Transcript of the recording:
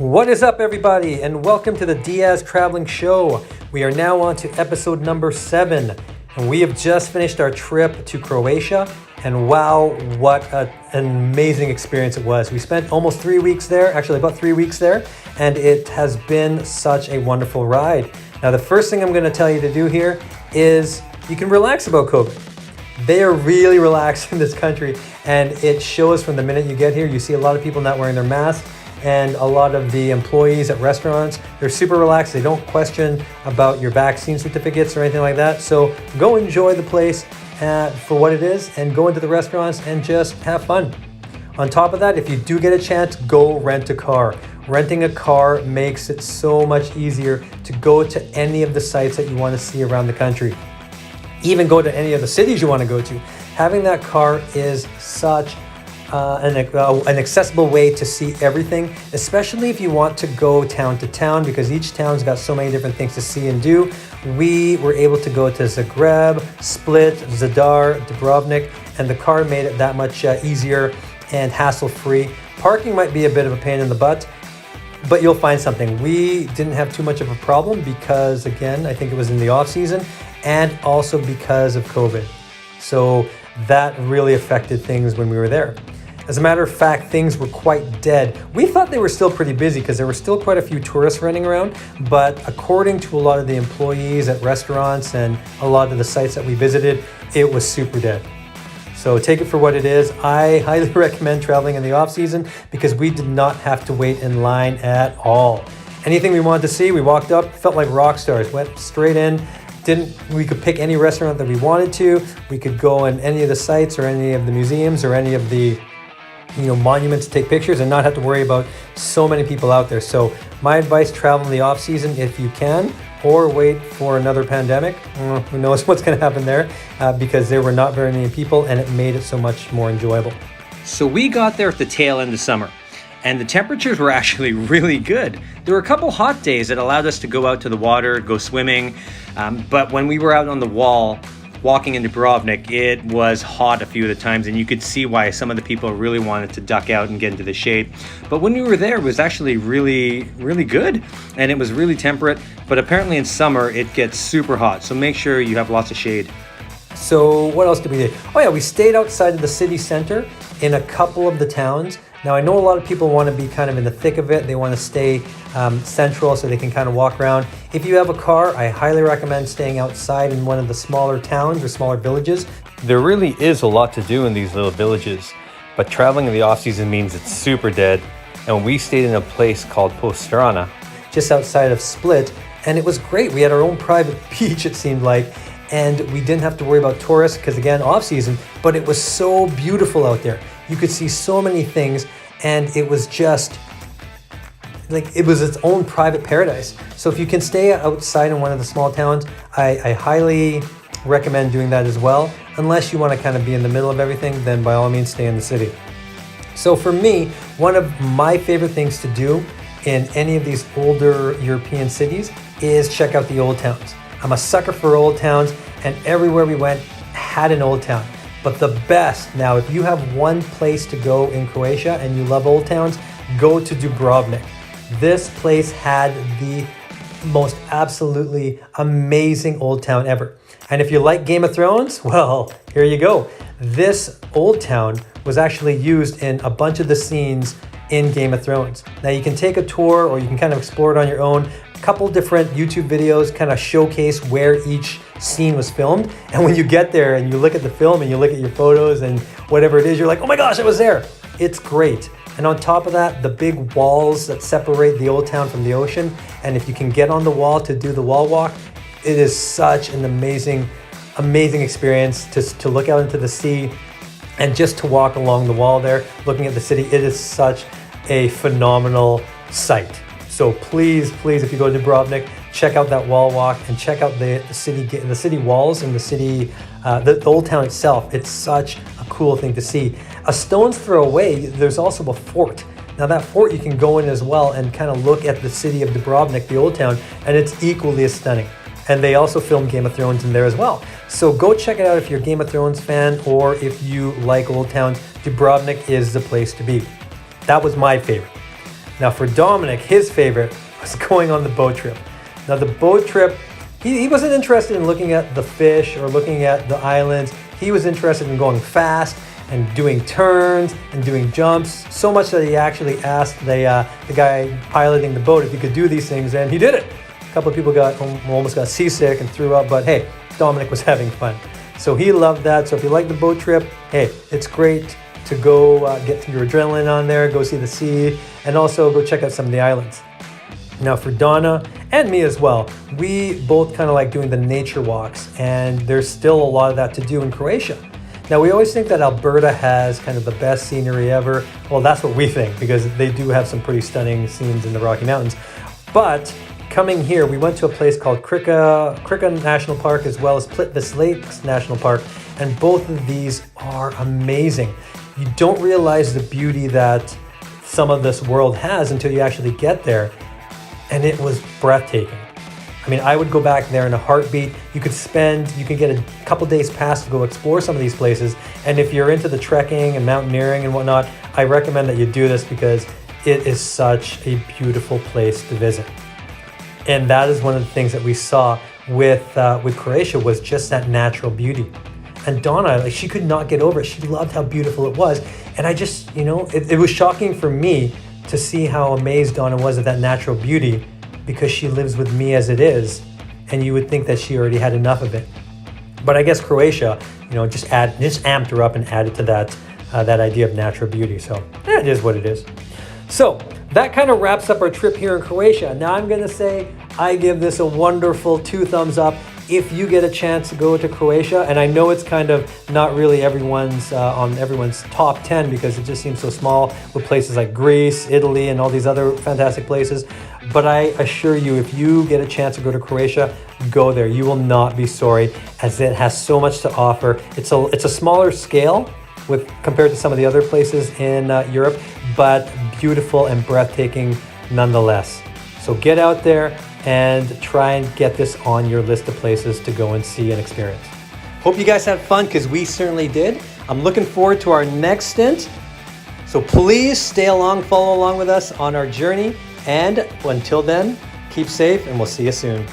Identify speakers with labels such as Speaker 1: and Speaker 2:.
Speaker 1: What is up, everybody, and welcome to the Diaz Traveling Show. We are now on to episode number 7, and we have just finished our trip to Croatia, and wow, what an amazing experience it was. We spent almost 3 weeks there, actually about 3 weeks there, and it has been such a wonderful ride. Now, the first thing I'm going to tell you to do here is you can relax about COVID. They are really relaxed in this country, and it shows from the minute you get here. You see a lot of people not wearing their masks, and a lot of the employees at restaurants, they're super relaxed. They don't question about your vaccine certificates or anything like that. So go enjoy the place for what it is, and go into the restaurants and just have fun. On top of that, if you do get a chance, go rent a car. Renting a car makes it so much easier to go to any of the sites that you want to see around the country. Even go to any of the cities you want to go to. Having that car is such an accessible way to see everything, especially if you want to go town to town, because each town's got so many different things to see and do. We were able to go to Zagreb, Split, Zadar, Dubrovnik, and the car made it that much easier and hassle-free. Parking might be a bit of a pain in the butt, but you'll find something. We didn't have too much of a problem because, again, I think it was in the off season, and also because of COVID. So that really affected things when we were there. As a matter of fact, things were quite dead. We thought they were still pretty busy because there were still quite a few tourists running around, but according to a lot of the employees at restaurants and a lot of the sites that we visited, it was super dead. So take it for what it is. I highly recommend traveling in the off season because we did not have to wait in line at all. Anything we wanted to see, we walked up, felt like rock stars, went straight in. We could pick any restaurant that we wanted to. We could go in any of the sites or any of the museums or any of the monuments to take pictures and not have to worry about so many people out there. So my advice, travel in the off season if you can, or wait for another pandemic. Who knows what's going to happen there, because there were not very many people and it made it so much more enjoyable.
Speaker 2: So we got there at the tail end of summer, and the temperatures were actually really good. There were a couple hot days that allowed us to go out to the water, go swimming, but when we were out on the wall walking into Dubrovnik, it was hot a few of the times, and you could see why some of the people really wanted to duck out and get into the shade. But when we were there, it was actually really, really good, and it was really temperate. But apparently in summer, it gets super hot, so make sure you have lots of shade.
Speaker 1: So what else did we do? Oh yeah, we stayed outside of the city center in a couple of the towns. Now, I know a lot of people want to be kind of in the thick of it. They want to stay central so they can kind of walk around. If you have a car, I highly recommend staying outside in one of the smaller towns or smaller villages.
Speaker 3: There really is a lot to do in these little villages, but traveling in the off-season means it's super dead. And we stayed in a place called Postrana,
Speaker 1: just outside of Split, and it was great. We had our own private beach, it seemed like, and we didn't have to worry about tourists because, again, off-season, but it was so beautiful out there. You could see so many things, and it was just like it was its own private paradise. So if you can stay outside in one of the small towns, I highly recommend doing that as well. Unless you want to kind of be in the middle of everything, then by all means stay in the city. So for me, one of my favorite things to do in any of these older European cities is check out the old towns. I'm a sucker for old towns, and everywhere we went had an old town. But the best, now if you have one place to go in Croatia and you love old towns, go to Dubrovnik. This place had the most absolutely amazing old town ever. And if you like Game of Thrones, well, here you go. This old town was actually used in a bunch of the scenes in Game of Thrones. Now you can take a tour or you can kind of explore it on your own. A couple different YouTube videos kind of showcase where each scene was filmed. And when you get there and you look at the film and you look at your photos and whatever it is, you're like, oh my gosh, I was there. It's great. And on top of that, the big walls that separate the old town from the ocean. And if you can get on the wall to do the wall walk, it is such an amazing experience to look out into the sea and just to walk along the wall there, looking at the city. It is such a phenomenal sight. So please, if you go to Dubrovnik, check out that wall walk and check out the city walls and the old town itself. It's such a cool thing to see. A stone's throw away, there's also a fort. Now that fort you can go in as well and kind of look at the city of Dubrovnik, the old town, and it's equally as stunning. And they also filmed Game of Thrones in there as well. So go check it out if you're a Game of Thrones fan or if you like old towns. Dubrovnik is the place to be. That was my favorite. Now for Dominic, his favorite was going on the boat trip. Now the boat trip, he wasn't interested in looking at the fish or looking at the islands. He was interested in going fast and doing turns and doing jumps, so much that he actually asked the guy piloting the boat if he could do these things, and he did it. A couple of people almost got seasick and threw up, but hey, Dominic was having fun. So he loved that. So if you like the boat trip, hey, it's great to go get your adrenaline on there, go see the sea, and also go check out some of the islands. Now for Donna and me as well, we both kind of like doing the nature walks, and there's still a lot of that to do in Croatia. Now we always think that Alberta has kind of the best scenery ever. Well, that's what we think, because they do have some pretty stunning scenes in the Rocky Mountains. But coming here, we went to a place called Krka National Park, as well as Plitvice Lakes National Park, and both of these are amazing. You don't realize the beauty that some of this world has until you actually get there, and it was breathtaking. I mean, I would go back there in a heartbeat. You can get a couple days pass to go explore some of these places, and if you're into the trekking and mountaineering and whatnot, I recommend that you do this because it is such a beautiful place to visit. And that is one of the things that we saw with Croatia, was just that natural beauty. And Donna, like, she could not get over it. She loved how beautiful it was. And I just, it was shocking for me to see how amazed Donna was at that natural beauty, because she lives with me as it is. And you would think that she already had enough of it. But I guess Croatia, just amped her up and added to that idea of natural beauty. So it is what it is. So that kind of wraps up our trip here in Croatia. Now I'm going to say I give this a wonderful 2 thumbs up if you get a chance to go to Croatia. And I know it's kind of not really on everyone's top 10, because it just seems so small with places like Greece, Italy, and all these other fantastic places. But I assure you, if you get a chance to go to Croatia, go there. You will not be sorry, as it has so much to offer. It's a smaller scale compared to some of the other places in Europe, but beautiful and breathtaking nonetheless. So get out there and try and get this on your list of places to go and see and experience. Hope you guys had fun, because we certainly did. I'm looking forward to our next stint. So please follow along with us on our journey. And until then, keep safe, and we'll see you soon.